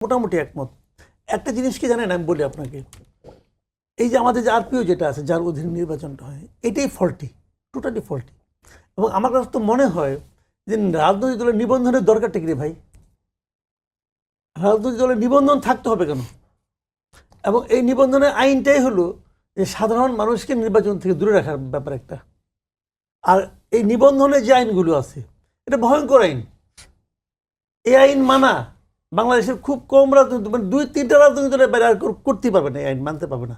মোটামুটি একমত। একটা জিনিস কি জানেন, আমি বলি আপনাকে, এই যে আমাদের যে আরপিও যেটা আছে, যার অধীনে নির্বাচনটা হয়, এটাই ফল্টি, টোটালি ফল্টি। এবং আমার কাছে তো মনে হয় যে রাজনৈতিক দলের নিবন্ধনের দরকারটা কি রে ভাই? রাজনৈতিক দলের নিবন্ধন থাকতে হবে কেন? এবং এই নিবন্ধনের আইনটাই হলো যে সাধারণ মানুষকে নির্বাচন থেকে দূরে রাখার ব্যাপার একটা। আর এই নিবন্ধনের যে আইনগুলো আছে, এটা ভয়ঙ্কর আইন। এই আইন মানা বাংলাদেশের খুব কম রাজনৈতিক, মানে 2-3টা রাজনৈতিক দলের বাইরে আর করতেই পারবে না, এই আইন মানতে পারবে না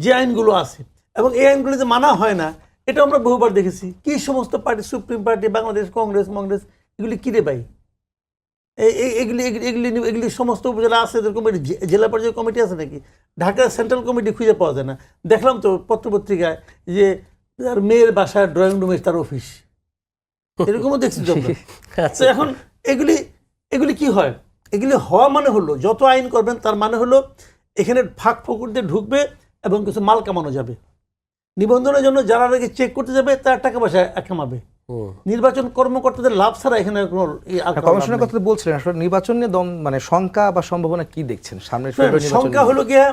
যে আইনগুলো আছে। এবং এই আইনগুলো যে মানা হয় না, এটা আমরা বহুবার দেখেছি। কি সমস্ত party, supreme party, Bangladesh Congress, এগুলি কিরে ভাই? এগুলি এগুলি এগুলি সমস্ত উপজেলা আছে, এদের কমিটি, জেলা পর্যায়ে কমিটি আছে নাকি? ঢাকার সেন্ট্রাল কমিটি খুঁজে পাওয়া যায় না। দেখলাম তো পত্রপত্রিকায় যে তার মেয়ের বাসার ড্রয়িং রুমে তার অফিস, এরকমও দেখছি তো। এখন এগুলি এগুলি কি হয়? এগুলি হওয়া মানে হলো, যত আইন করবেন তার মানে হলো এখানে ফাঁক ফোকর দিয়ে ঢুকবে এবং কিছু মাল কামানো যাবে। নিবন্ধনের জন্য যারা আগে চেক করতে যাবে তার টাকা পয়সা কামাবে। নির্বাচন কর্মকর্তাদের লাভ ছাড়া এখানে কোনো কমিশনের কথা বলছিলেন, আসলে নির্বাচন নিয়ে মানে শঙ্কা বা সম্ভাবনা কি দেখছেন সামনে? শঙ্কা হলো গিয়া,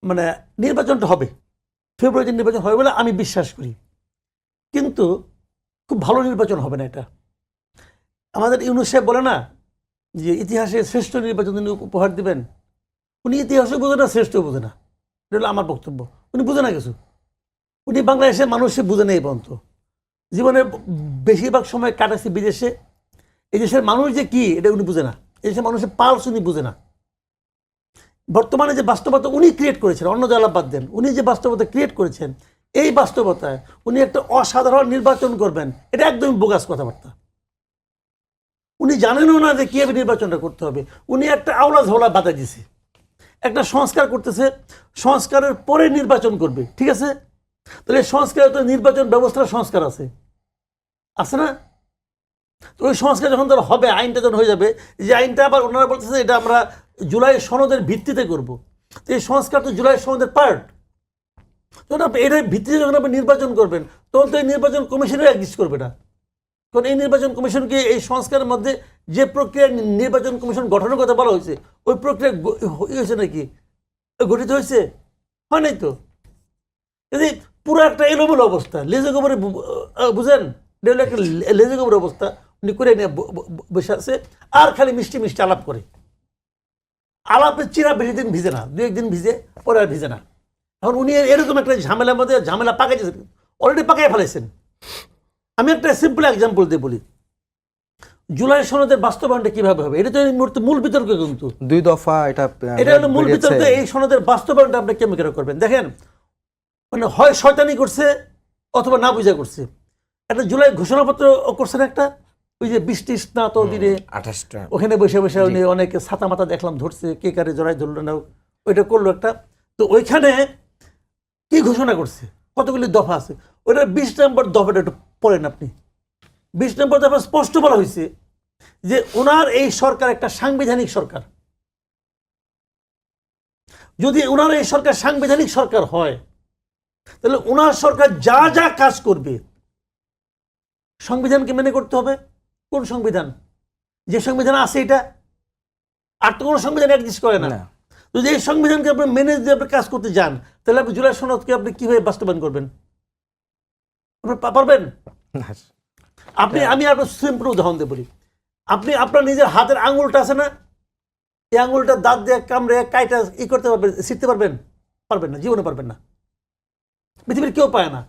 মানে নির্বাচনটা হবে, ফেব্রুয়ারিতে নির্বাচন হবে বলে আমি বিশ্বাস করি, কিন্তু খুব ভালো নির্বাচন হবে না এটা। আমাদের ইউনূস সাহেব বলে না যে ইতিহাসে শ্রেষ্ঠ নির্বাচন তিনি উপহার দিবেন। উনি ইতিহাসও বোঝে না, শ্রেষ্ঠ বোঝে না, এটা হলো আমার বক্তব্য। উনি বুঝে না কিছু, উনি বাংলাদেশের মানুষে বুঝে নেই পর্যন্ত। জীবনে বেশিরভাগ সময় কাটাচ্ছে বিদেশে। এই দেশের মানুষ যে কি এটা উনি বুঝে না, এই দেশের মানুষের পালস উনি বুঝে না। বর্তমানে যে বাস্তবতা উনি ক্রিয়েট করেছেন, অন্য জেলা বাদ দেন, উনি যে বাস্তবতা ক্রিয়েট করেছেন, এই বাস্তবতায় উনি একটা অসাধারণ নির্বাচন করবেন, এটা একদমই বোগাস কথাবার্তা। উনি জানেনও না যে কীভাবে নির্বাচনটা করতে হবে। উনি একটা আওলা ঝাওলা বাধা দিছে, একটা সংস্কার করতেছে, সংস্কারের পরে নির্বাচন করবে, ঠিক আছে? তাহলে সংস্কারে তো নির্বাচন ব্যবস্থার সংস্কার আছে না? তো ওই সংস্কার যখন ধর হবে, আইনটা যখন হয়ে যাবে, যে আইনটা আবার ওনারা বলতেছে এটা আমরা জুলাই সনদের ভিত্তিতে করব। তো এই সংস্কার তো জুলাই সনদের পার্ট। যখন আপনি এটার ভিত্তিতে যখন আপনি নির্বাচন করবেন, তখন তো এই নির্বাচন কমিশনের এক্সিস্ট করবে না। কারণ এই নির্বাচন কমিশনকে এই সংস্কারের মধ্যে যে প্রক্রিয়া নির্বাচন কমিশন গঠনের কথা বলা হয়েছে, ওই প্রক্রিয়া হয়েছে নাকি? গঠিত হয়েছে? হয় নাই তো। যদি পুরো একটা এলোমেলো অবস্থা, লেজে গোবরে, বুঝেন, একটা লেজে গোবর অবস্থা উনি করে নিয়ে বসে আছে, আর খালি মিষ্টি মিষ্টি আলাপ করে। আলাপের চিরা বেশি দিন ভিজে না, 2-1 দিন ভিজে, পরে আর ভিজে না। এখন উনি এরকম একটা ঝামেলার মধ্যে ঝামেলা পাকাইছেন, অলরেডি পাকাই ফেলাইছেন। আমি একটা সিম্পল এক্সাম্পল দিয়ে বলি, জুলাই সনদের বাস্তবায়নটা কিভাবে হবে, এটা তো এই মুহূর্তে মূল বিতর্ক, কিন্তু 2 দফা এটা হলো মূল বিতর্ক। এই সনদের বাস্তবায়নটা আপনি কেমন করে করবেন? দেখেন, মানে হয় শয়তানি করছে অথবা না বুঝা করছে। একটা জুলাই ঘোষণাপত্র করছেন একটা, ওই যে 20টি স্নাত দিনে 28টা, ওখানে বসে বসে উনি অনেকে ছাতা মাথা দেখলাম ধরছে, কে কারে জড়াই ধরলো না, ওইটা করলো একটা। তো ওইখানে কি ঘোষণা করছে, কতগুলি দফা আছে, ওইটা 20 নম্বর দফাটা একটু পড়েন আপনি। 20 নম্বর দফা স্পষ্ট বলা হয়েছে যে ওনার এই সরকার একটা সাংবিধানিক সরকার। যদি ওনার এই সরকার সাংবিধানিক সরকার হয়, তাহলে ওনার সরকার যা যা কাজ করবে সংবিধানকে মেনে করতে হবে। কোন সংবিধান? যে সংবিধান আছে এটা, আর তো কোনো সংবিধান এক্সিস্ট করে না। যদি এই সংবিধানকে আপনি মেনে যদি আপনি কাজ করতে যান, তাহলে আপনি জুলাই সনদকে আপনি কিভাবে বাস্তবায়ন করবেন? আপনি পারবেন? আমি আপনার সিম্পল উদাহরণ দিয়ে বলি, আপনি আপনার নিজের হাতের আঙুলটা আছে না, এই আঙুলটা দাঁত দিয়ে কামড়ে কাইটা করতে পারবেন, শিখতে পারবেন? পারবেন না, জীবনে পারবেন না। পৃথিবীর কেউ পায় না।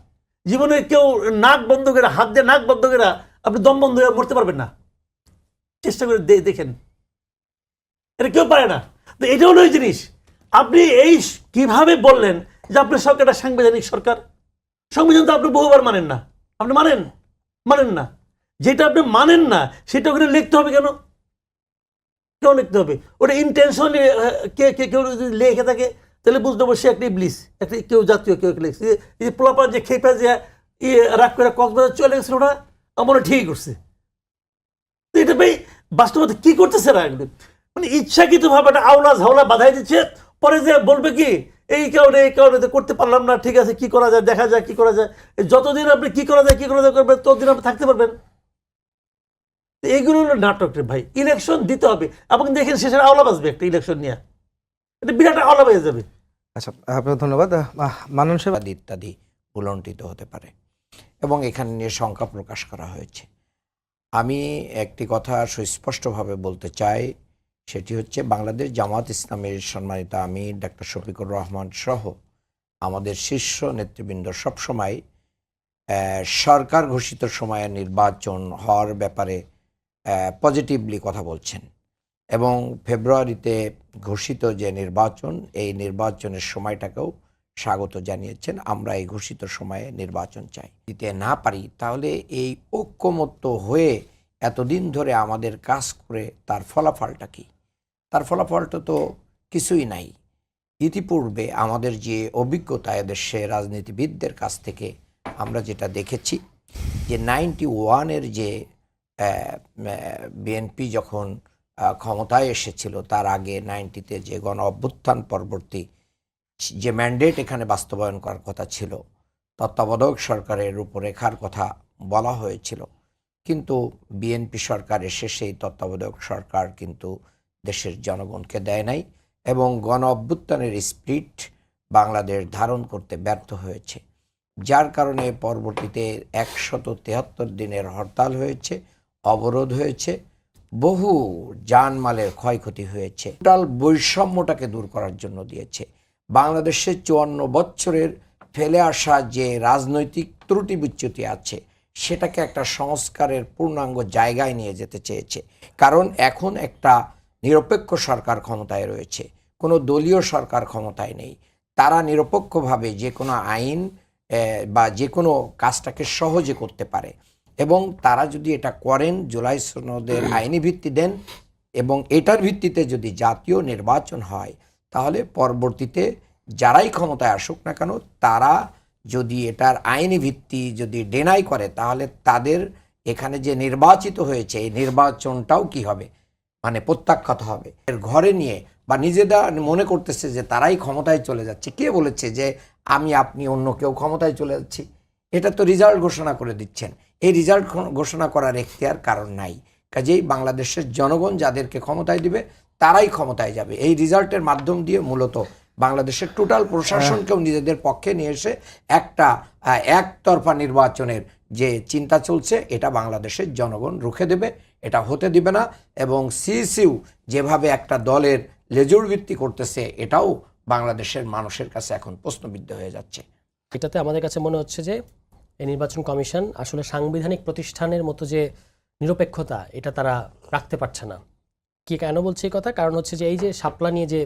জীবনে কেউ নাক বন্ধ করে, হাত দিয়ে নাক বন্ধ করে আপনি দম বন্ধ হয়ে মরতে পারবেন না। চেষ্টা করে দেখেন, এটা কেউ পারে না। তো এটা হলো ওই জিনিস। আপনি এই কিভাবে বললেন যে আপনার সরকারটা সাংবিধানিক সরকার? সংবিধান তো আপনি বহুবার মানেন না। আপনি মানেন না। যেটা আপনি মানেন না সেটা ওখানে লিখতে হবে কেন? কেউ লিখতে হবে? ওটা ইন্টেনশনালি কেউ যদি লেখে থাকে, তাহলে বুঝতে পারবো সে একটা ইবলিস, একটা কেউ জাতীয় কেউ লিখছে। এই পোলাপার যে খেপে যে রাগ করে কক্সবাজার চলে গেছিল, ওটা আমার ঠিকই করছে। তো এটা ভাই বাস্তবতা কি করতেছে না, একদম মানে ইচ্ছাকৃতভাবে একটা আওলা ঝাওলা বাধাই দিচ্ছে। পরে যে বলবে কি এই কারণে করতে পারলাম না, ঠিক আছে কি করা যায়, দেখা যায় কি করা যায়। যতদিন আপনি কি করা যায় করবেন, ততদিন আপনি থাকতে পারবেন। তো এইগুলো হলো নাটক রে ভাই। ইলেকশন দিতে হবে এবং দেখেন শেষের আওলা বাজবে একটা ইলেকশন নিয়ে, এটা বিরাট আওলা হয়ে যাবে। আচ্ছা, আপনাকে ধন্যবাদ। মানন সাহেব, ইত্যাদি ইত্যাদি উলণ্ঠিত হতে পারে এবং এখানে নিয়ে শঙ্কা প্রকাশ করা হয়েছে। আমি একটি কথা সুস্পষ্টভাবে বলতে চাই, সেটি হচ্ছে বাংলাদেশ জামাত ইসলামের সম্মানিত আমির ডাক্তার শফিকুর রহমান সহ আমাদের শীর্ষ নেতৃবৃন্দ সবসময় সরকার ঘোষিত সময়ে নির্বাচন হওয়ার ব্যাপারে পজিটিভলি কথা বলছেন এবং ফেব্রুয়ারিতে ঘোষিত যে নির্বাচন, এই নির্বাচনের সময়টাকেও স্বাগত জানিয়েছেন। আমরা এই ঘোষিত সময়ে নির্বাচন চাই। দিতে না পারি তাহলে এই ঐক্যমত্য হয়ে এতদিন ধরে আমাদের কাজ করে তার ফলাফলটা কি? তার ফলাফলটা তো কিছুই নাই। ইতিপূর্বে আমাদের যে অভিজ্ঞতা এদেশে রাজনীতিবিদদের কাছ থেকে আমরা যেটা দেখেছি যে 91-এর যে বিএনপি যখন ক্ষমতায় এসেছিল, তার আগে 90-তে যে গণ অভ্যুত্থান পরবর্তী যে ম্যান্ডেট এখানে বাস্তবায়ন করার কথা ছিল, তত্ত্বাবধায়ক সরকারের রূপরেখার কথা বলা হয়েছিল, কিন্তু বিএনপি সরকার এসে সেই তত্ত্বাবধায়ক সরকার কিন্তু দেশের জনগণকে দেয় নাই এবং গণ অভ্যুত্থানের স্পিরিট বাংলাদেশ ধারণ করতে ব্যর্থ হয়েছে, যার কারণে পরবর্তীতে 173 দিনের হরতাল হয়েছে, অবরোধ হয়েছে, বহু জানমালের ক্ষয়ক্ষতি হয়েছে। টোটাল বৈষম্যটাকে দূর করার জন্য দিয়েছে। বাংলাদেশের 54 বছরের ফেলে আসা যে রাজনৈতিক ত্রুটি বিচ্যুতি আছে, সেটাকে একটা সংস্কারের পূর্ণাঙ্গ জায়গায় নিয়ে যেতে চেয়েছে। কারণ এখন একটা নিরপেক্ষ সরকার ক্ষমতায় রয়েছে, কোনো দলীয় সরকার ক্ষমতায় নেই। তারা নিরপেক্ষভাবে যে কোনো আইন বা যে কোনো কাজটাকে সহজে করতে পারে এবং তারা যদি এটা করেন, জুলাই সনদের আইনি ভিত্তি দেন এবং এটার ভিত্তিতে যদি জাতীয় নির্বাচন হয়, তাহলে পরবর্তীতে যারাই ক্ষমতায় আসুক না কেন, তারা যদি এটার আইনি ভিত্তি যদি ডেনাই করে, তাহলে তাদের এখানে যে নির্বাচিত হয়েছে এই নির্বাচনটাও কি হবে, মানে প্রত্যাখ্যাত হবে। এর ঘরে নিয়ে বা নিজেরা মনে করতেছে যে তারাই ক্ষমতায় চলে যাচ্ছে। কে বলেছে যে আমি আপনি অন্য কেউ ক্ষমতায় চলে যাচ্ছি? এটা তো রিজাল্ট ঘোষণা করে দিচ্ছেন। এই রিজাল্ট ঘোষণা করার এখতিয়ার কারণ নাই। কাজেই বাংলাদেশের জনগণ যাদেরকে ক্ষমতায় দিবে তারাই ক্ষমতায় যাবে। এই রিজাল্টের মাধ্যম দিয়ে মূলত বাংলাদেশের টোটাল প্রশাসনকেও নিজেদের পক্ষে নিয়ে এসে একটা একতরফা নির্বাচনের যে চিন্তা চলছে, এটা বাংলাদেশের জনগণ রুখে দেবে, এটা হতে দিবে না। এবং সিইসিউ যেভাবে একটা দলের লেজুর ভিত্তি করতেছে, এটাও বাংলাদেশের মানুষের কাছে এখন প্রশ্নবিদ্ধ হয়ে যাচ্ছে। এটাতে আমাদের কাছে মনে হচ্ছে যে এই নির্বাচন কমিশন আসলে সাংবিধানিক প্রতিষ্ঠানের মতো যে নিরপেক্ষতা, এটা তারা রাখতে পারছে না। কি কেন বলছে এই কথা? কারণ হচ্ছে যে এই যে শাপলা নিয়ে যে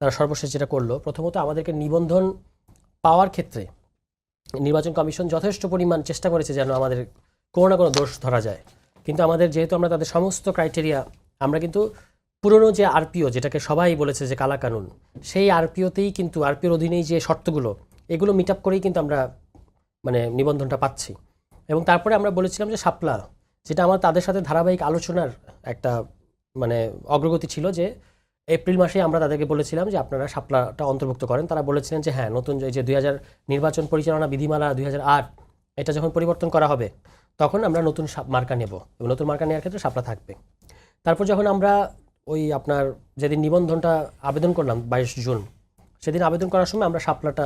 তারা সর্বশেষ যেটা করলো, প্রথমত আমাদেরকে নিবন্ধন পাওয়ার ক্ষেত্রে নির্বাচন কমিশন যথেষ্ট পরিমাণ চেষ্টা করেছে যেন আমাদের কোনো না কোনো দোষ ধরা যায়, কিন্তু আমাদের যেহেতু আমরা তাদের সমস্ত ক্রাইটেরিয়া, আমরা কিন্তু পুরনো যে আরপিও, যেটাকে সবাই বলেছে যে কালা কানুন, সেই আরপিওতেই কিন্তু আরপিওর অধীনেই যে শর্তগুলো, এগুলো মিট আপ করেই কিন্তু আমরা মানে নিবন্ধনটা পাচ্ছি। এবং তারপরে আমরা বলেছিলাম যে শাপলা, যেটা আমার তাদের সাথে ধারাবাহিক আলোচনার একটা মানে অগ্রগতি ছিল, যে এপ্রিল মাসে আমরা তাদেরকে বলেছিলাম যে আপনারা শাপলাটা অন্তর্ভুক্ত করেন। তারা বলেছিলেন যে হ্যাঁ, নতুন যে 2000 নির্বাচন পরিচালনা বিধিমালা 2008, এটা যখন পরিবর্তন করা হবে তখন আমরা নতুন মার্কা নেব এবং নতুন মার্কা নেওয়ার ক্ষেত্রে শাপলা থাকবে। তারপর যখন আমরা ওই আপনার যেদিন নিবন্ধনটা আবেদন করলাম 22 জুন, সেদিন আবেদন করার সময় আমরা শাপলাটা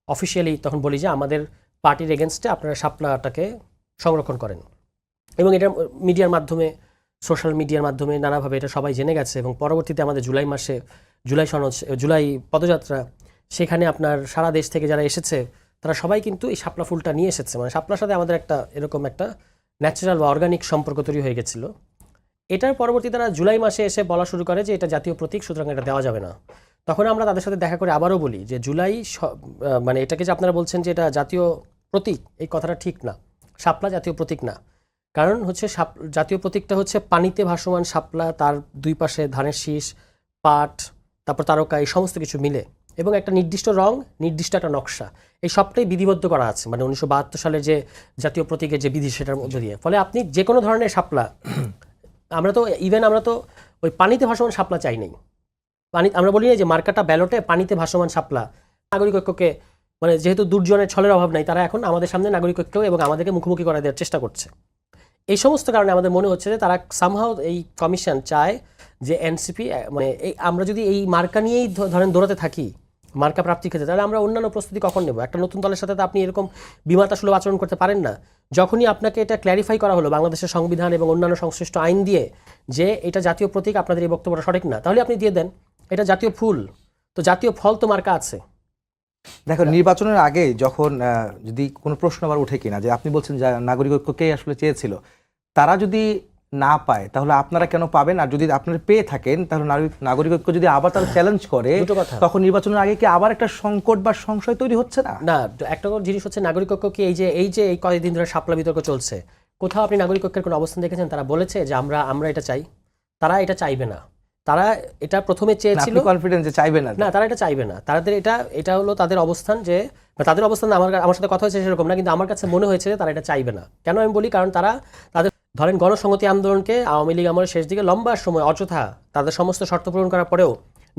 অফিসিয়ালি তখন বলি যে আমাদের পার্টির এগেনস্টে আপনারা শাপলাটাকে সংরক্ষণ করেন। এবং এটা মিডিয়ার মাধ্যমে, সোশ্যাল মিডিয়ার মাধ্যমে নানাভাবে এটা সবাই জেনে গেছে। এবং পরবর্তীতে আমাদের জুলাই মাসে জুলাই পদযাত্রা, সেখানে আপনার সারা দেশ থেকে যারা এসেছে তারা সবাই কিন্তু এই শাপলা ফুলটা নিয়ে এসেছে। মানে শাপলার সাথে আমাদের একটা এরকম একটা ন্যাচারাল বা অর্গানিক সম্পর্ক তৈরি হয়ে গেছিলো। এটার পরবর্তী তারা জুলাই মাসে এসে বলা শুরু করে যে এটা জাতীয় প্রতীক, সুতরাং এটা দেওয়া যাবে না। তখন আমরা তাদের সাথে দেখা করে আবারও বলি যে জুলাই মানে এটাকে যে আপনারা বলছেন যে এটা জাতীয় প্রতীক, এই কথাটা ঠিক না। শাপলা জাতীয় প্রতীক না। কারণ হচ্ছে জাতীয় প্রতীকটা হচ্ছে পানিতে ভাসমান শাপলা, তার দুই পাশে ধানের শীষ, পাট, তারপর তারকা, এই সমস্ত কিছু মিলে এবং একটা নির্দিষ্ট রং, নির্দিষ্ট একটা নকশা, এই সবটাই বিধিবদ্ধ করা আছে মানে 1972 সালের যে জাতীয় প্রতীকের যে বিধি, সেটার মধ্যে দিয়ে। ফলে আপনি যে কোনো ধরনের শাপলা, আমরা তো ওই পানিতে ভাসমান শাপলা চাই নাই। আমরা বলি না যে মার্কাটা ব্যালটে পানিতে ভাসমান শাপলা। নাগরিক ঐক্যকে মানে যেহেতু দুর্জনের ছলের অভাব নাই, তারা এখন আমাদের সামনে নাগরিক ঐক্য এবং আমাদেরকে মুখোমুখি করা দেওয়ার চেষ্টা করছে। এই সমস্ত কারণে আমাদের মনে হচ্ছে যে তারা সামহাও এই কমিশন চায় যে এনসিপি মানে এই আমরা যদি এই মার্কা নিয়েই ধরেন দৌড়াতে থাকি মার্কা প্রাপ্তির ক্ষেত্রে, তাহলে আমরা অন্যান্য প্রস্তুতি কখন নেব? একটা নতুন দলের সাথে তো আপনি এরকম বিমাতাসুলভ আচরণ করতে পারেন না। যখনই আপনাকে এটা ক্ল্যারিফাই করা হলো বাংলাদেশের সংবিধান এবং অন্যান্য সংশ্লিষ্ট আইন দিয়ে যে এটা জাতীয় প্রতীক, আপনাদের এই বক্তব্যটা সঠিক না, তাহলে আপনি দিয়ে দেন এটা জাতীয় ফুল, তো জাতীয় ফল তো মার্কা আছে। দেখো, নির্বাচনের আগে যখন যদি কোনো প্রশ্ন আবার উঠে কিনা যে আপনি বলছেন যে নাগরিক ঐক্যকে আসলে চেয়েছিল, তারা যদি না পায় তাহলে আপনারা কেন পাবেন? আর যদি আপনারা পেয়ে থাকেন তাহলে নাগরিক ঐক্য যদি আবার তারা চ্যালেঞ্জ করে, দুটো কথা। তখন নির্বাচনের আগে কি আবার একটা সংকট বা সংশয় তৈরি হচ্ছে না? না, একটা জিনিস হচ্ছে নাগরিক ঐক্য কি এই কয়েকদিন ধরে শাপলা বিতর্ক চলছে, কোথাও আপনি নাগরিক ঐক্যের কোনো অবস্থান দেখেছেন তারা বলেছে যে আমরা এটা চাই? তারা এটা চাইবে না। তারা এটা প্রথমে চেয়েছিল, কনফিডেন্স যে চাইবে না? না, তারা এটা চাইবে না। তাদের এটা হলো তাদের অবস্থান, যে তাদের অবস্থান আমার সাথে কথা হয়েছে সেরকম না, কিন্তু আমার কাছে মনে হয়েছে যে তারা এটা চাইবে না। কেন আমি বলি, কারণ তাদের ধরেন গণসংহতি আন্দোলনকে আওয়ামী লীগ আমলের শেষ দিকে লম্বা সময় অযথা তাদের সমস্ত শর্ত পূরণ করার পরেও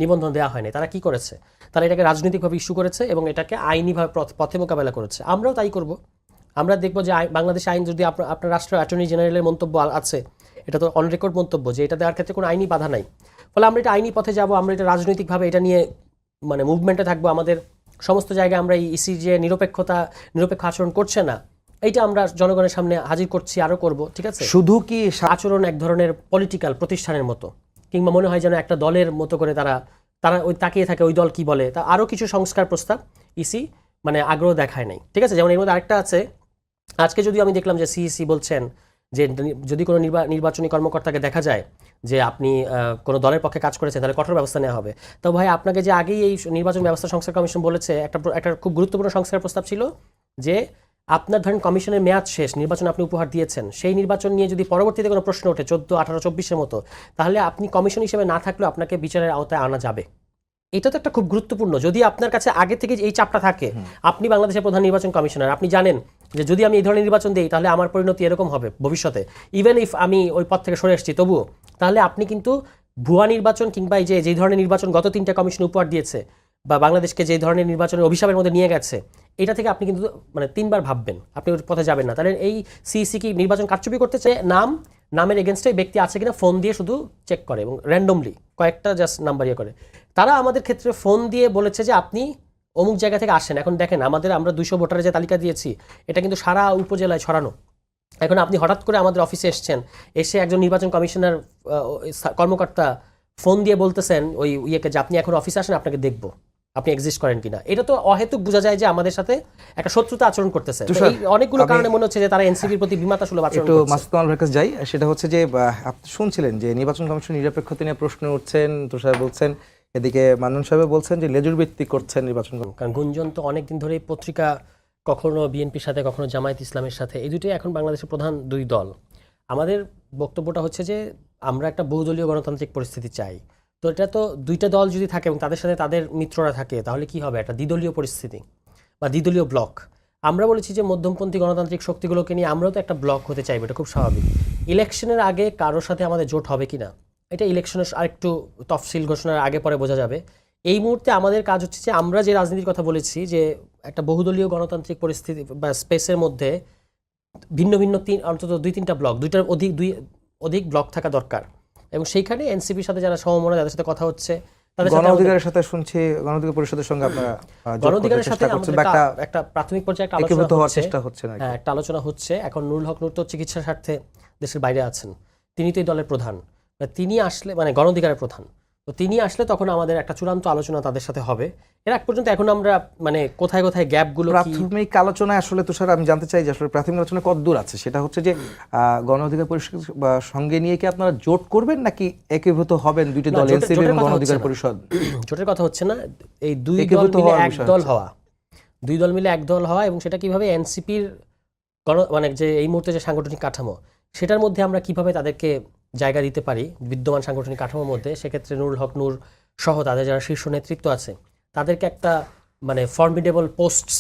নিবন্ধন দেওয়া হয়নি। তারা কি করেছে? তারা এটাকে রাজনৈতিকভাবে ইস্যু করেছে এবং এটাকে আইনিভাবে পথে মোকাবেলা করেছে। আমরাও তাই করব। আমরা দেখব যে বাংলাদেশ আইন যদি আপনার রাষ্ট্রের অ্যাটর্নি জেনারেলের মন্তব্য আছে, এটা তো অন রেকর্ড মন্তব্য যে এটা দেওয়ার ক্ষেত্রে কোনো আইনি বাধা নাই, ফলে আমরা এটা আইনি পথে যাব। আমরা এটা রাজনৈতিকভাবে এটা নিয়ে মানে মুভমেন্টে থাকবো। আমাদের সমস্ত জায়গায় আমরা এই ইসি যে নিরপেক্ষ আচরণ করছে না, এইটা আমরা জনগণের সামনে হাজির করছি, আরও করব। ঠিক আছে, শুধু কি আচরণ এক ধরনের পলিটিক্যাল প্রতিষ্ঠানের মতো, কিংবা মনে হয় যেন একটা দলের মতো করে তারা ওই তাকিয়ে থাকে ওই দল কি বলে। তা আরও কিছু সংস্কার প্রস্তাব ইসি মানে আগ্রহ দেখায় নাই। ঠিক আছে, যেমন এর মধ্যে আরেকটা আছে, আজকে যদিও আমি দেখলাম যে সিইসি বলছেন যে যদি কোনো নির্বাচনী কর্মকর্তাকে দেখা যায় যে আপনি কোনো দলের পক্ষে কাজ করেছেন তাহলে কঠোর ব্যবস্থা নেওয়া হবে। তো ভাই, আপনাকে যে আগেই এই নির্বাচন ব্যবস্থা সংস্কার কমিশন বলেছে, একটা খুব গুরুত্বপূর্ণ সংস্কার প্রস্তাব ছিল যে আপনার ধরেন কমিশনের মেয়াদ শেষ, নির্বাচন আপনি উপহার দিয়েছেন, সেই নির্বাচন নিয়ে যদি পরবর্তীতে কোনো প্রশ্ন ওঠে 14, 18, 24-এর মতো, তাহলে আপনি কমিশন হিসেবে না থাকলেও আপনাকে বিচারের আওতায় আনা যাবে। এটা তো একটা খুব গুরুত্বপূর্ণ। যদি আপনার কাছে আগে থেকে এই চাপটা থাকে, আপনি বাংলাদেশের প্রধান নির্বাচন কমিশনার, আপনি জানেন যে যদি আমি এই ধরনের নির্বাচন দিই তাহলে আমার পরিণতি এরকম হবে ভবিষ্যতে, ইভেন ইফ আমি ওই পথ থেকে সরে এসেছি তবুও, তাহলে আপনি কিন্তু ভুয়া নির্বাচন কিংবা এই যে ধরনের নির্বাচন গত 3টা কমিশন উপহার দিয়েছে বা বাংলাদেশকে যে ধরনের নির্বাচনের অভিশাপের মধ্যে নিয়ে গেছে, এটা থেকে আপনি কিন্তু মানে 3বার ভাববেন, আপনি ওই পথে যাবেন না। তাহলে এই সিইসি কি নির্বাচন কারচুপি করতে চায়? নামের এগেনস্টে ব্যক্তি আছে কিনা ফোন দিয়ে শুধু চেক করে এবং র্যান্ডমলি কয়েকটা জাস্ট নাম্বার করে। তারা আমাদের ক্ষেত্রে ফোন দিয়ে বলেছে যে আপনি অমুক জায়গা থেকে আসেন। এখন দেখেন, আমরা 200 ভোটারের যে তালিকা দিয়েছি এটা কিন্তু সারা উপজেলায় ছড়ানো। এখন আপনি হঠাৎ করে আমাদের অফিসে এসে একজন নির্বাচন কমিশনার কর্মকর্তা ফোন দিয়ে বলতেছেন ওই ইয়েকে যে আপনি এখন অফিসে আসেন, আপনাকে দেখব আপনি এক্সিস্ট করেন কিনা। এটা তো অহেতুক বোঝা যায় যে আমাদের সাথে একটা শত্রুতা আচরণ করতেছে। এই অনেকগুলো কারণে মনে হচ্ছে যে তারা এনসিপির প্রতি বিমাতাসুলভ আচরণ করছে। একটু মাসুদ কামাল ভাইয়ের কাছে যাই। সেটা হচ্ছে যে আপনি শুনছিলেন যে নির্বাচন কমিশন নিরপেক্ষতা নিয়ে প্রশ্ন উঠছেন, তুষার বলছেন, এদিকে মান্নান সাহেব বলছেন যে লেজুর ভিত্তিক করছেন নির্বাচন কমিশন। কারণ গুঞ্জন তো অনেকদিন ধরেই পত্রিকা, কখনো বিএনপির সাথে কখনো জামায়াত ইসলামের সাথে, এই দুটোই এখন বাংলাদেশের প্রধান দুই দল। আমাদের বক্তব্যটা হচ্ছে যে আমরা একটা বহুদলীয় গণতান্ত্রিক পরিস্থিতি চাই। তো এটা তো দুইটা দল যদি থাকে এবং তাদের সাথে তাদের মিত্ররা থাকে, তাহলে কি হবে? একটা দ্বিদলীয় পরিস্থিতি বা দ্বিদলীয় ব্লক। আমরা বলেছি যে মধ্যমপন্থী গণতান্ত্রিক শক্তিগুলোকে নিয়ে আমরাও তো একটা ব্লক হতে চাইব, এটা খুব স্বাভাবিক। ইলেকশনের আগে কারোর সাথে আমাদের জোট হবে কিনা এটা ইলেকশনের আরেকটু তফসিল ঘোষণার আগে পরে বোঝা যাবে। এই মুহূর্তে আমাদের কাজ হচ্ছে যে আমরা যে রাজনীতির কথা বলেছি যে একটা বহুদলীয় গণতান্ত্রিক পরিস্থিতি বা স্পেসের মধ্যে ভিন্ন ভিন্ন অন্তত 2-3টা ব্লক, দুইটার অধিক ব্লক থাকা দরকার। এবং সেইখানে এনসিপির সাথে যারা সমমনা, যাদের সাথে কথা হচ্ছে, তাদের সাথে গণঅধিকারের সাথে শুনছি গণঅধিকার পরিষদের সঙ্গে আপনারা গণঅধিকারের সাথে একটা প্রাথমিক পর্যায়ে একটা আলোচনা হচ্ছে। এখন নুরুল হক নূর তো চিকিৎসার স্বার্থে দেশের বাইরে আছেন, তিনি তো এই দলের প্রধান, তিনি আসলে মানে গণঅধিকারের প্রধান, তো তিনি আসলে তখন আমাদের একটা চূড়ান্ত আলোচনা তাদের সাথে হবে। এর আগ পর্যন্ত এখন আমরা মানে কোথায় কোথায় গ্যাপগুলো, প্রাথমিক আলোচনায় আসলে তুষার আমি জানতে চাই যে আসলে প্রাথমিক আলোচনা কতদূর আছে। সেটা হচ্ছে যে গণঅধিকার পরিষদ সঙ্গে নিয়ে কি আপনারা জোট করবেন নাকি একীভূত হবেন দুইটি দল, এনসিপি এবং গণঅধিকার পরিষদ? জোটের কথা হচ্ছে না, এই দুই দল মিলে এক দল হওয়া এবং সেটা কিভাবে এনসিপির মানে যে এই মুহূর্তে যে সাংগঠনিক কাঠামো, সেটার মধ্যে আমরা কিভাবে তাদেরকে জায়গা দিতে পারি বিদ্যমান সাংগঠনিক কাঠামোর মধ্যে। সেক্ষেত্রে নুরুল হক নূর সহ তাদের যারা শীর্ষ নেতৃত্ব আছে তাদেরকে একটা মানে ফর্মিডেবল পোস্টস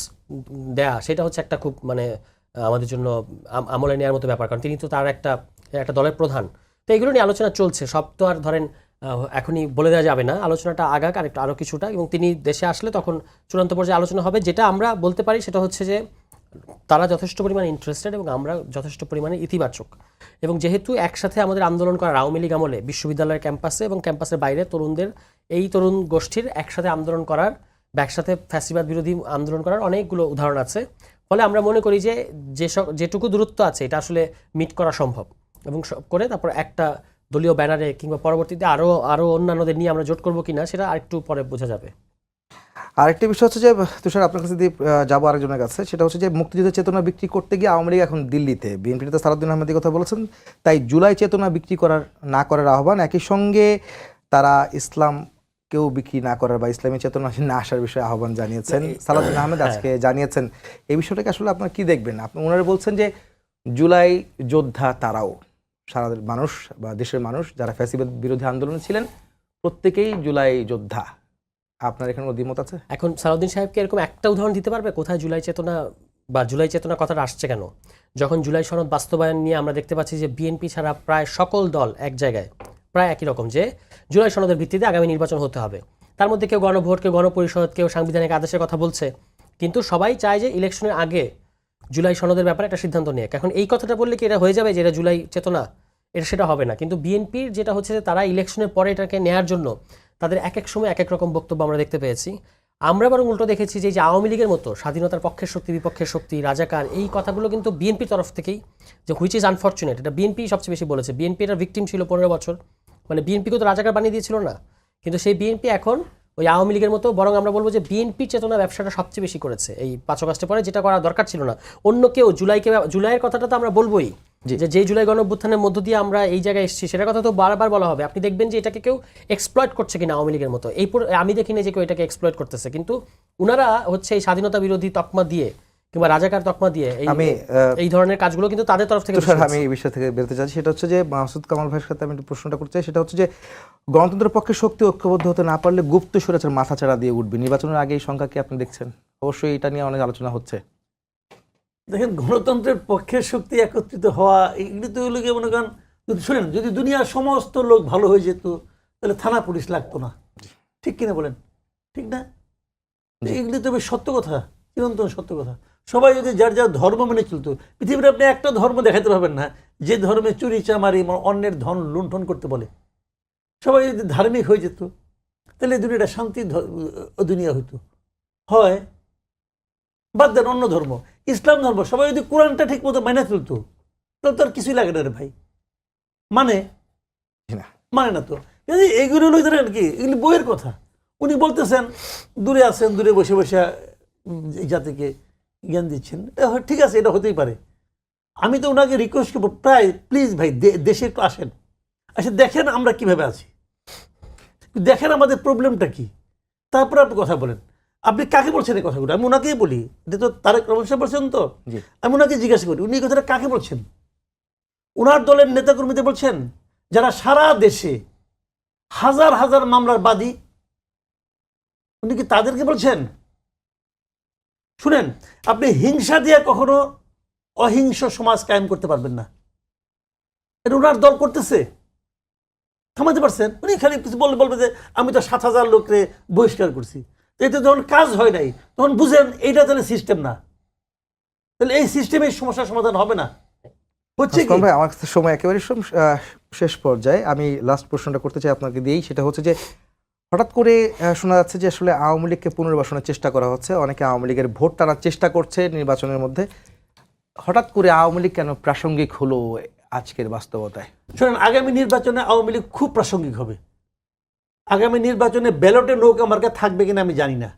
দেয়া, সেটা হচ্ছে একটা খুব মানে আমাদের জন্য আমলে নেওয়ার মতো ব্যাপার, কারণ তিনি তো তার একটা দলের প্রধান। তো এগুলো নিয়ে আলোচনা চলছে, সব তো আর ধরেন এখনই বলে দেওয়া যাবে না, আলোচনাটা আগাক আরও কিছুটা, এবং তিনি দেশে আসলে তখন চূড়ান্ত পর্যায়ে আলোচনা হবে। যেটা আমরা বলতে পারি সেটা হচ্ছে যে তারা যথেষ্ট পরিমাণে ইন্টারেস্টেড এবং আমরা যথেষ্ট পরিমাণে ইতিবাচক। এবং যেহেতু একসাথে আমাদের আন্দোলন করার আওয়ামী লীগ আমলে বিশ্ববিদ্যালয়ের ক্যাম্পাসে এবং ক্যাম্পাসের বাইরে তরুণদের এই তরুণ গোষ্ঠীর একসাথে আন্দোলন করার বা একসাথে ফ্যাসিবাদ বিরোধী আন্দোলন করার অনেকগুলো উদাহরণ আছে। ফলে আমরা মনে করি যে যেটুকু দূরত্ব আছে এটা আসলে মিট করা সম্ভব এবং করে তারপর একটা দলীয় ব্যানারে কিংবা পরবর্তীতে আরও অন্যান্যদের নিয়ে আমরা জোট করবো কিনা সেটা আরেকটু পরে বোঝা যাবে। আরেকটি বিষয় হচ্ছে যে তুষার আপনার কাছে দিয়ে যাবো আরেকজনের কাছে, সেটা হচ্ছে যে মুক্তিযুদ্ধের চেতনা বিক্রি করতে গিয়ে আওয়ামী লীগ এখন দিল্লিতে, বিএনপিতে তো সালাউদ্দিন আহমেদের কথা বলেছেন, তাই জুলাই চেতনা বিক্রি না করার আহ্বান, একই সঙ্গে তারা ইসলামকেও বিক্রি না করার বা ইসলামী চেতনা না আসার বিষয়ে আহ্বান জানিয়েছেন সালাউদ্দিন আহমেদ আজকে জানিয়েছেন। এই বিষয়টাকে আসলে আপনারা কি দেখবেন? আপনি ওনারা বলছেন যে জুলাই যোদ্ধা তারাও, সারা মানুষ বা দেশের মানুষ যারা ফ্যাসিবাদ বিরোধী আন্দোলনে ছিলেন প্রত্যেকেই জুলাই যোদ্ধা। আপনার এখানে অভিমত আছে? এখন সালাউদ্দিন সাহেবকে এরকম একটা উদাহরণ দিতে পারবে কোথায় জুলাই চেতনা বা জুলাই চেতনা কথাটা আসছে কেন? যখন জুলাই সনদ বাস্তবায়ন নিয়ে আমরা দেখতে পাচ্ছি যে বিএনপি ছাড়া প্রায় সকল দল এক জায়গায় প্রায় একই রকম, যে জুলাই সনদের ভিত্তিতে আগামী নির্বাচন হতে হবে। তার মধ্যে কেউ গণভোট, কেউ গণপরিষদ, কেউ সাংবিধানিক আদেশের কথা বলছে, কিন্তু সবাই চায় যে ইলেকশনের আগে জুলাই সনদের ব্যাপারে একটা সিদ্ধান্ত নিয়ে। এখন এই কথাটা বললে কি এটা হয়ে যাবে যে এটা জুলাই চেতনা? সেটা হবে না। কিন্তু বিএনপির যেটা হচ্ছে যে তারা ইলেকশনের পরে এটাকে নেয়ার জন্য তাদের এক এক সময় এক এক রকম বক্তব্য আমরা দেখতে পেয়েছি। আমরা বরং উল্টো দেখেছি যে আওয়ামী লীগের মতো স্বাধীনতার পক্ষের শক্তি, বিপক্ষের শক্তি, রাজাকার, এই কথাগুলো কিন্তু বিএনপির তরফ থেকেই, যে হুইচ ইজ আনফর্চুনেট, এটা বিএনপি সবচেয়ে বেশি বলেছে। বিএনপি এটা ভিকটিম ছিল 15 বছর, মানে বিএনপিকে তো রাজাকার বানিয়ে দিয়েছিল না, কিন্তু সেই বিএনপি এখন ওই আওয়ামী লীগের মতো, বরং আমরা বলবো যে বিএনপির চেতনা ব্যবসাটা সবচেয়ে বেশি করেছে এই 5 আগস্টের পরে, যেটা করা দরকার ছিল না। অন্য কেউ জুলাইয়ের কথাটা তো আমরা বলবোই, যে জুলাই গণঅভ্যুত্থানের মধ্য দিয়ে আমরা এই জায়গায় এসেছি, সেটার কথা তো বারবার বলা হবে। আপনি দেখবেন যে এটাকে কেউ এক্সপ্লয়েট করছে কিনা আওয়ামী লীগের মতো, আমি দেখিনি যে কেউ এটাকে এক্সপ্লয়েট করতেছে, কিন্তু উনারা হচ্ছে এই স্বাধীনতা বিরোধী তকমা দিয়ে কিংবা রাজাকার তকমা দিয়ে এই ধরনের কাজগুলো কিন্তু তাদের তরফ থেকে। আমি এই বিষয় থেকে বেরোতে চাচ্ছি, সেটা হচ্ছে যে মাসুদ কামাল ভাইয়ের সাথে আমি একটু প্রশ্নটা করতে চাই, সেটা হচ্ছে যে গণতন্ত্রের পক্ষে শক্তি ঐক্যবদ্ধ হতে না পারলে গুপ্ত স্বৈরাচার মাথাচাড়া দিয়ে উঠবে। নির্বাচনের আগে এই সংখ্যা কি আপনি দেখছেন? অবশ্যই এটা নিয়ে অনেক আলোচনা হচ্ছে। দেখেন, গণতন্ত্রের পক্ষের শক্তি একত্রিত হওয়া এগুলি তো লোকে মনে করেন, শুনেন, যদি দুনিয়ার সমস্ত লোক ভালো হয়ে যেত তাহলে থানা পুলিশ লাগতো না, ঠিক কিনা বলেন? ঠিক না? এগুলি তো বেশ সত্য কথা, চিরন্তন সত্য কথা। সবাই যদি যার যার ধর্ম মেনে চলতো, পৃথিবীর আপনি একটা ধর্ম দেখাতে পারবেন না যে ধর্মে চুরি চামারি অন্যের ধন লুণ্ঠন করতে বলে। সবাই যদি ধার্মিক হয়ে যেত তাহলে দুনিয়াটা শান্তি দুনিয়া হইতো। হয় বাদ দেন অন্য ধর্ম, ইসলাম ধর্ম, সবাই যদি কোরআনটা ঠিক মতো মেনে চলতো তাহলে তো আর কিছুই লাগে না রে ভাই। মানে না তো এইগুলো হলো আর কি, এগুলি বইয়ের কথা। উনি বলতেছেন দূরে আছেন, দূরে বসে বসে জাতিকে জ্ঞান দিচ্ছেন, ঠিক আছে, এটা হতেই পারে। আমি তো ওনাকে রিকোয়েস্ট করবো, প্রায় প্লিজ ভাই দেশে একটু আসেন, দেখেন আমরা কিভাবে আছি, দেখেন আমাদের প্রবলেমটা কি, তারপরে আপনি কথা বলেন। আপনি কাকে বলছেন এই কথাগুলো? আমি ওনাকেই বলি, এটা তো তারেক রহমান সাহেব বলছেন, তো আমি ওনাকে জিজ্ঞাসা করি উনি এই কথাটা কাকে বলছেন? ওনার দলের নেতাকর্মীদের বলছেন, যারা সারা দেশে হাজার হাজার মামলার বাদী, উনি কি তাদেরকে বলছেন? শুনেন, আপনি হিংসা দিয়ে কখনো অহিংস সমাজ কায়েম করতে পারবেন না। এটা ওনার দল করতেছে, থামাতে পারছেন? উনি খালি কিছু বলবে যে আমি তো 7,000 লোককে বহিষ্কার করছি। এতে যখন কাজ হয় নাই তখন বুঝেন এইটা তাহলে সিস্টেম না, তাহলে এই সিস্টেমের সমস্যার সমাধান হবে না। হচ্ছে কি ভাই, আমার কাছে সময় একেবারে শেষ পর্যায়ে, আমি লাস্ট প্রশ্নটা করতে চাই আপনাকে দিয়েই, সেটা হচ্ছে যে হঠাৎ করে শোনা যাচ্ছে যে আসলে আওয়ামী লীগকে পুনর্বাসনের চেষ্টা করা হচ্ছে, অনেকে আওয়ামী লীগের ভোট টানার চেষ্টা করছে নির্বাচনের মধ্যে। হঠাৎ করে আওয়ামী লীগ কেন প্রাসঙ্গিক হলো আজকের বাস্তবতায়? শোনেন, আগামী নির্বাচনে আওয়ামী লীগ খুব প্রাসঙ্গিক হবে। আগামী নির্বাচনে ব্যালটে নৌকা মার্কা থাকবে কিনা আমি জানি না,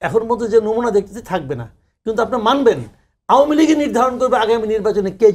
এখন মতো যে নমুনা দেখতেছি থাকবে না, কিন্তু আপনার মানবেন আওয়ামী লীগই নির্ধারণ করবে আগামী নির্বাচনে কে